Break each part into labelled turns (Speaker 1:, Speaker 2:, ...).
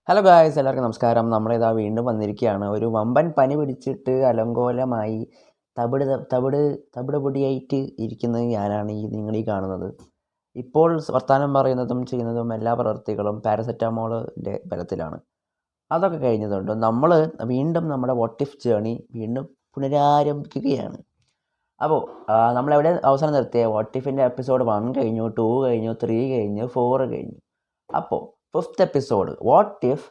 Speaker 1: Hello guys, എല്ലാവർക്കും നമസ്കാരം. നമ്മളിതാ വീണ്ടും വന്നിരിക്കുകയാണ്. ഒരു വമ്പൻ പനി പിടിച്ചിട്ട് അലങ്കോലമായി തവിട് തവിട് തവിട് പൊടിയായിട്ട് ഇരിക്കുന്നത് ഞാനാണ് നിങ്ങളീ കാണുന്നത്. ഇപ്പോൾ വർത്തമാനം പറയുന്നതും ചെയ്യുന്നതും എല്ലാ പ്രവൃത്തികളും പാരസെറ്റാമോളിൻ്റെ ബലത്തിലാണ്. അതൊക്കെ കഴിഞ്ഞതുകൊണ്ട് നമ്മൾ വീണ്ടും നമ്മുടെ വാട്ട് ഇഫ് ജേണി വീണ്ടും പുനരാരംഭിക്കുകയാണ്. അപ്പോൾ നമ്മളെവിടെ അവസാനം നിർത്തിയ വാട്ട് ഇഫിൻ്റെ എപ്പിസോഡ് 1 കഴിഞ്ഞു, 2 കഴിഞ്ഞു, 3 കഴിഞ്ഞു, 4 കഴിഞ്ഞു. അപ്പോൾ 5th episode, what if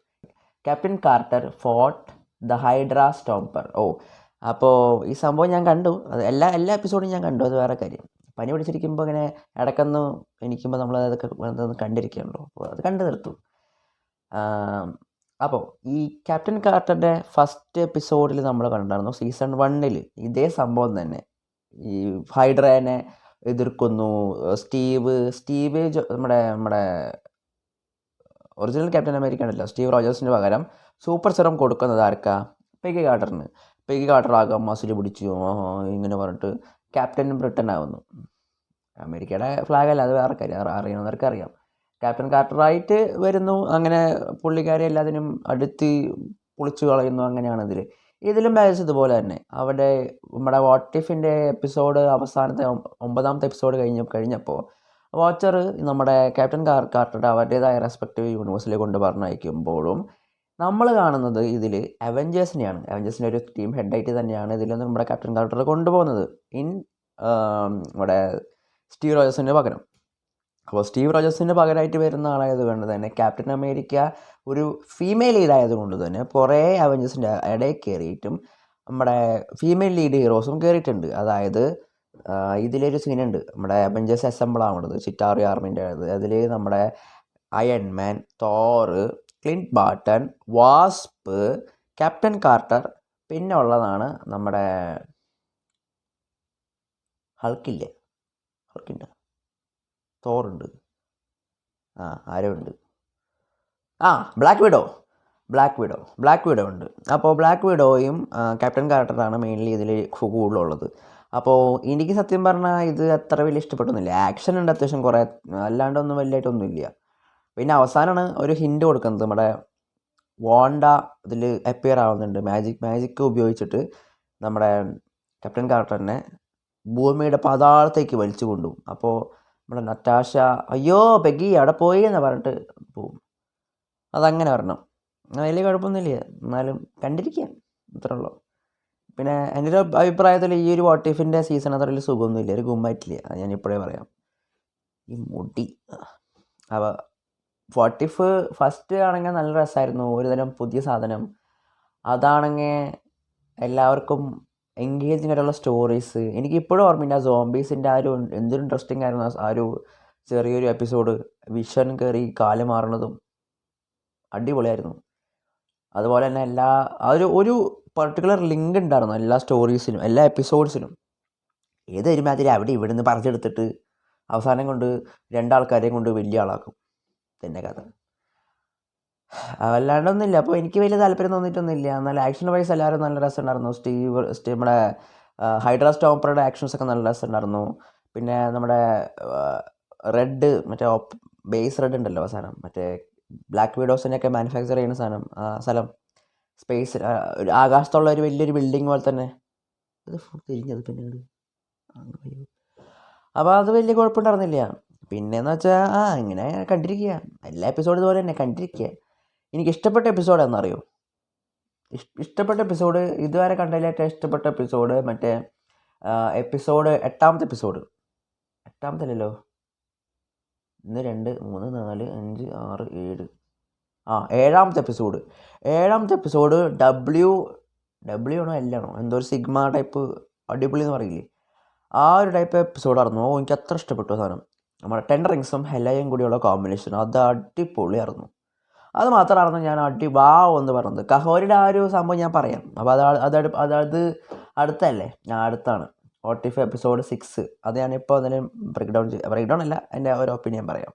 Speaker 1: Captain Carter fought the Hydra Stomper. അപ്പോൾ ഈ സംഭവം ഞാൻ കണ്ടു. അത് എല്ലാ എപ്പിസോഡും ഞാൻ കണ്ടു. അത് വേറെ കാര്യം. പനി പിടിച്ചിരിക്കുമ്പോൾ ഇങ്ങനെ ഇടയ്ക്കൊന്ന് എനിക്കുമ്പോൾ നമ്മൾ അതൊക്കെ കണ്ടിരിക്കുകയുള്ളൂ. അപ്പോൾ അത് കണ്ടു തീർത്തു. അപ്പോൾ ഈ ക്യാപ്റ്റൻ കാർട്ടറിൻ്റെ ഫസ്റ്റ് എപ്പിസോഡിൽ നമ്മൾ കണ്ടായിരുന്നു. സീസൺ 1 ഇതേ സംഭവം തന്നെ. ഈ ഹൈഡ്രേനെ എതിർക്കുന്നു. സ്റ്റീവ് നമ്മുടെ ഒറിജിനൽ ക്യാപ്റ്റൻ അമേരിക്ക ഉണ്ടല്ലോ, സ്റ്റീവ് റോജേഴ്സിന് പകരം സൂപ്പർ സെറം കൊടുക്കുന്നത് ആർക്കാ? പെഗി കാർട്ടറിന്. പെഗി കാർട്ടർ ആകാം മസിൽ പിടിച്ചു ഇങ്ങനെ പറഞ്ഞിട്ട് ക്യാപ്റ്റൻ ബ്രിട്ടൻ ആവുന്നു. അമേരിക്കയുടെ ഫ്ലാഗല്ല, അത് വേറെ കാര്യം. അറിയുന്നവർക്ക് അറിയാം. ക്യാപ്റ്റൻ കാർട്ടറായിട്ട് വരുന്നു. അങ്ങനെ പുള്ളിക്കാരെ എല്ലാത്തിനും അടുത്ത് പൊളിച്ചു കളയുന്നു. അങ്ങനെയാണ് ഇതിലും ബാലൻസ് ഇതുപോലെ തന്നെ. അവിടെ നമ്മുടെ വാട്ട് ഇഫിൻ്റെ എപ്പിസോഡ് അവസാനത്തെ 9ാമത്തെ എപ്പിസോഡ് കഴിഞ്ഞപ്പോൾ വാച്ചർ നമ്മുടെ ക്യാപ്റ്റൻ കാർട്ടറുടെ അവരുടേതായ റെസ്പെക്റ്റീവ് യൂണിവേഴ്സിൽ കൊണ്ട് പറഞ്ഞയക്കുമ്പോഴും നമ്മൾ കാണുന്നത് ഇതിൽ അവഞ്ചേഴ്സിനെയാണ്. അവഞ്ചേഴ്സിൻ്റെ ഒരു ടീം ഹെഡായിട്ട് തന്നെയാണ് ഇതിൽ നമ്മുടെ ക്യാപ്റ്റൻ കാർട്ടർ കൊണ്ടുപോകുന്നത് നമ്മുടെ സ്റ്റീവ് റോജേഴ്സിൻ്റെ പകരം. അപ്പോൾ സ്റ്റീവ് റോജേഴ്സിൻ്റെ പകരമായിട്ട് വരുന്ന ആളായത് കൊണ്ട് തന്നെ ക്യാപ്റ്റൻ അമേരിക്ക ഒരു ഫീമെയിൽ ലീഡായത് കൊണ്ട് തന്നെ കുറേ അവഞ്ചേഴ്സിൻ്റെ ഇടയിൽ കയറിയിട്ടും നമ്മുടെ ഫീമെയിൽ ലീഡ് ഹീറോസും കയറിയിട്ടുണ്ട്. അതായത് ഇതിലൊരു സീനുണ്ട്, നമ്മുടെ അവഞ്ചേഴ്സ് അസംബിൾ ആവുന്നത് ചിറ്റാറി ആർമിൻ്റെ. അതിൽ നമ്മുടെ Iron Man, Thor, Clint Barton, Wasp, Captain Carter, പിന്നെ ഉള്ളതാണ് നമ്മുടെ ഹൾക്കില്ലേ, ഹൾക്കുണ്ട്, തോറുണ്ട്, ആരോ ഉണ്ട്, ബ്ലാക്ക് വിഡോ ഉണ്ട്. അപ്പോൾ ബ്ലാക്ക് വിഡോയും ക്യാപ്റ്റൻ കാർട്ടറാണ് മെയിൻലി ഇതിൽ കൂടുതലുള്ളത്. അപ്പോൾ എനിക്ക് സത്യം പറഞ്ഞാൽ ഇത് അത്ര വലിയ ഇഷ്ടപ്പെട്ടൊന്നുമില്ല. ആക്ഷൻ ഉണ്ട് അത്യാവശ്യം കുറേ, അല്ലാണ്ടൊന്നും വലിയതായിട്ടൊന്നുമില്ല. പിന്നെ അവസാനമാണ് ഒരു ഹിൻഡ് കൊടുക്കുന്നത്. നമ്മുടെ വാണ്ട ഇതിൽ അപ്പിയർ ആവുന്നുണ്ട്. മാജിക് ഉപയോഗിച്ചിട്ട് നമ്മുടെ ക്യാപ്റ്റൻ കാർട്ടറിനെ ഭൂമിയുടെ പാതാളത്തേക്ക് വലിച്ചു കൊണ്ടുപോകും. അപ്പോൾ നമ്മുടെ നറ്റാഷ അയ്യോ പെഗി അവിടെ പോയി എന്ന് പറഞ്ഞിട്ട് പോവും. അതങ്ങനെ വരണം. വലിയ കുഴപ്പമൊന്നുമില്ല, എന്നാലും കണ്ടിരിക്കാം, ഇത്രേ ഉള്ളൂ. പിന്നെ എൻ്റെ ഒരു അഭിപ്രായത്തിൽ ഈ ഒരു വാട്ട് ഇഫിൻ്റെ സീസൺ അത്ര വലിയ സുഖമൊന്നുമില്ല, ഒരു ഗുമ്മായിട്ടില്ല. അത് ഞാൻ ഇപ്പോഴേ പറയാം. ഈ മുടി അപ്പോൾ വാട്ട് ഇഫ് ഫസ്റ്റ് ആണെങ്കിൽ നല്ല രസമായിരുന്നു, ഒരു തരം പുതിയ സാധനം. അതാണെങ്കിൽ എല്ലാവർക്കും എൻഗേജിങ് ആയിട്ടുള്ള സ്റ്റോറീസ്. എനിക്കിപ്പോഴും ഓർമ്മയില്ല സോംബീസിൻ്റെ ആ ഒരു എന്തൊരു ഇൻട്രസ്റ്റിംഗ് ആയിരുന്നു ആ ഒരു ചെറിയൊരു എപ്പിസോഡ്. വിഷൻ കയറി കാല് മാറുന്നതും അടിപൊളിയായിരുന്നു. അതുപോലെ തന്നെ ഒരു പർട്ടിക്കുലർ ലിങ്ക് ഉണ്ടായിരുന്നു എല്ലാ സ്റ്റോറീസിനും, എല്ലാ എപ്പിസോഡ്സിനും. ഏതൊരുമാതിരി അവിടെ ഇവിടെ നിന്ന് പറിച്ചെടുത്തിട്ട് അവസാനം കൊണ്ട് 2 ആൾക്കാരെയും കൊണ്ട് വലിയ ആളാക്കും. തന്നെ കഥ അല്ലാണ്ടൊന്നുമില്ല. അപ്പോൾ എനിക്ക് വലിയ താല്പര്യം തോന്നിയിട്ടൊന്നുമില്ല. എന്നാൽ ആക്ഷൻ വൈസ് എല്ലാവരും നല്ല രസമുണ്ടായിരുന്നു. നമ്മുടെ ഹൈഡ്ര സ്റ്റോംപറുടെ ആക്ഷൻസൊക്കെ നല്ല രസമുണ്ടായിരുന്നു. പിന്നെ നമ്മുടെ റെഡ്, മറ്റേ ബേസ് റെഡ് ഉണ്ടല്ലോ അവസാനം, മറ്റേ ബ്ലാക്ക് വിഡോസിനെയൊക്കെ മാനുഫാക്ചർ ചെയ്യുന്ന സ്ഥലം സ്പേസ്, ആകാശത്തുള്ള ഒരു വലിയൊരു ബിൽഡിങ് പോലെ തന്നെ. അത് തിരിഞ്ഞത് പിന്നീട്. അപ്പോൾ അത് വലിയ കുഴപ്പമുണ്ടായിരുന്നില്ല. പിന്നെയെന്ന് വെച്ചാൽ ഇങ്ങനെ കണ്ടിരിക്കുക, എല്ലാ എപ്പിസോഡ് ഇതുപോലെ തന്നെ കണ്ടിരിക്കുക. എനിക്ക് ഇഷ്ടപ്പെട്ട എപ്പിസോഡ് എന്നറിയോ? ഇഷ്ടപ്പെട്ട എപ്പിസോഡ് ഇതുവരെ കണ്ടതിൽ ഏറ്റവും ഇഷ്ടപ്പെട്ട എപ്പിസോഡ് മറ്റേ എപ്പിസോഡ് 8ാമത്തെ എപ്പിസോഡ്. 8ാമത്തല്ലോ, 1 2 3 4 5 6 7 7ാമത്തെ എപ്പിസോഡ്. 7ാമത്തെ എപ്പിസോഡ് ഡബ്ല്യു ആണോ എല്ലാണോ എന്തോ ഒരു സിഗ്മ ടൈപ്പ് അടിപൊളി എന്ന് പറയില്ലേ, ആ ഒരു ടൈപ്പ് എപ്പിസോഡായിരുന്നു. എനിക്ക് അത്ര ഇഷ്ടപ്പെട്ടു സാധനം. നമ്മുടെ 10 റിങ്സും ഹെലയും കൂടിയുള്ള കോമ്പിനേഷൻ അത് അടിപൊളിയായിരുന്നു. അത് മാത്രമായിരുന്നു ഞാൻ എന്ന് പറഞ്ഞത്. കഹോരിയുടെ ആ ഒരു സംഭവം ഞാൻ പറയാം. അപ്പോൾ അത് അടുത്തല്ലേ, ഞാൻ അടുത്താണ് വാട്ട് ഇഫ് എപ്പിസോഡ് 6. അത് ഞാനിപ്പോൾ അതിന് ബ്രേക്ക് ഡൗൺ അല്ല, എൻ്റെ ഒരു ഒപ്പീനിയൻ പറയാം.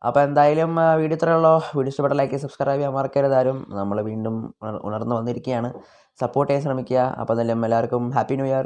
Speaker 1: അപ്പോൾ എന്തായാലും വീഡിയോ ഇത്രയേ ഉള്ളൂ. വീഡിയോ ഇഷ്ടപ്പെട്ട ലൈക്ക് സബ്സ്ക്രൈബ് ചെയ്യാൻ മറക്കരുത് ആരും. നമ്മൾ വീണ്ടും ഉണർന്നു വന്നിരിക്കുകയാണ്. സപ്പോർട്ട് ചെയ്യാൻ ശ്രമിക്കുക. അപ്പോൾ എന്തായാലും എല്ലാവർക്കും ഹാപ്പി ന്യൂ ഇയർ.